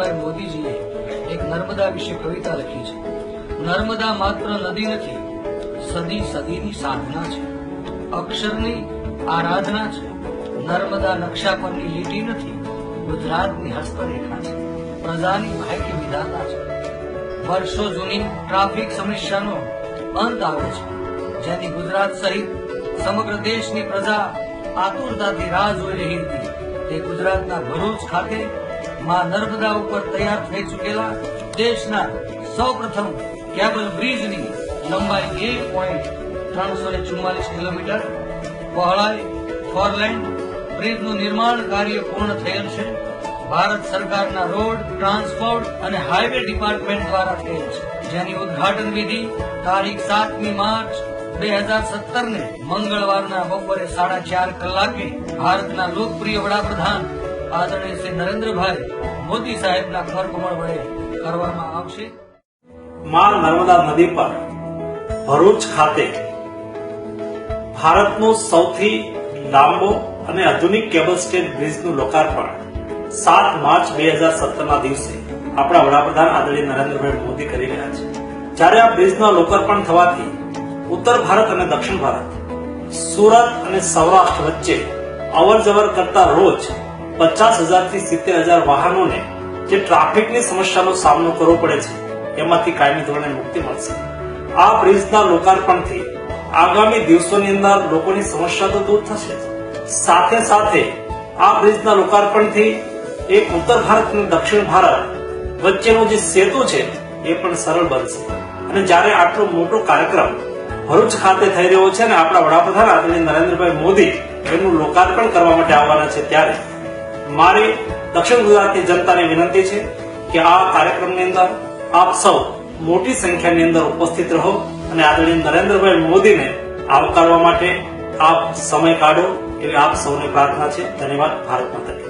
નરેન્દ્રભાઈ મોદીજીએ એક નર્મદા વિશે કવિતા લખી છે। નર્મદા માત્ર નદી નથી, સદી સદીની સાધના છે, અક્ષરની આરાધના છે। નર્મદા નકશા પરની લીટી નથી, ગુજરાતની હસ્તરેખા છે, પ્રજાની ભાગ્ય વિધાતા છે। વર્ષો જૂની ટ્રાફિક સમસ્યાનો અંત આવે છે, જેની ગુજરાત સહિત સમગ્ર દેશની પ્રજા આતુરતાથી રાહ જોઈ રહી હતી। તે ગુજરાતના ભરૂચ ખાતે માં નર્મદા ઉપર તૈયાર થઈ ચૂકેલા દેશના સૌપ્રથમ કેબલ બ્રિજની લંબાઈ 1.344 કિલોમીટર, પહોળાઈ 4 લેન બ્રિજનું નિર્માણ કાર્ય પૂર્ણ થયેલ છે। ભારત સરકારના રોડ ટ્રાન્સપોર્ટ અને હાઈવે ડિપાર્ટમેન્ટ દ્વારા થયેલ છે, જેની ઉદ્ઘાટન વિધિ તારીખ 7મી માર્ચ 2017 ને મંગળવારના બપોરે 4:30 કલાકે ભારતના લોકપ્રિય વડાપ્રધાન આદરણીય શ્રી નરેન્દ્રભાઈ મોદી સાહેબના કરકમળ વડે કરવામાં આવશે। માં નર્મદા નદી પર ભરૂચ ખાતે ભારતનો સૌથી લાંબો અને આધુનિક કેબલ સ્ટેજ બ્રિજનું લોકાર્પણ 7 માર્ચ 2017ના દિવસે આપણા વડાપ્રધાન આદરણીય નરેન્દ્રભાઈ મોદી કરી રહ્યા છે। જ્યારે આ બ્રિજનું લોકાર્પણ થવાથી ઉત્તર ભારત અને દક્ષિણ ભારત, સુરત અને સૌરાષ્ટ્ર વચ્ચે અવર જવર કરતા રોજ 50,000 થી 70,000 વાહનોને જે ટ્રાફિકની સમસ્યાનો સામનો કરવો પડે છે એમાંથી કાયમી ધોરણે મુક્તિ મળશે। આ બ્રિજના લોકાર્પણથી આગામી દિવસોની અંદર લોકોની સમસ્યા તો દૂર થશે, સાથે સાથે આ બ્રિજના લોકાર્પણથી એક ઉત્તર ભારત અને દક્ષિણ ભારત વચ્ચેનો જે સેતુ છે એ પણ સરળ બનશે। અને જ્યારે આટલો મોટો કાર્યક્રમ ભરૂચ ખાતે થઈ રહ્યો છે અને આપણા વડાપ્રધાન આદરણીય નરેન્દ્રભાઈ મોદી એનું લોકાર્પણ કરવા માટે આવવાના છે, ત્યારે મારી દક્ષિણ ગુજરાતની જનતાને વિનંતી છે કે આ કાર્યક્રમની અંદર આપ સૌ મોટી સંખ્યાની અંદર ઉપસ્થિત રહો અને આદરણીય નરેન્દ્રભાઈ મોદીને આવકારવા માટે આપ સમય કાઢો એવી આપ સૌને પ્રાર્થના છે। ધન્યવાદ। ભારત માતા કી જય।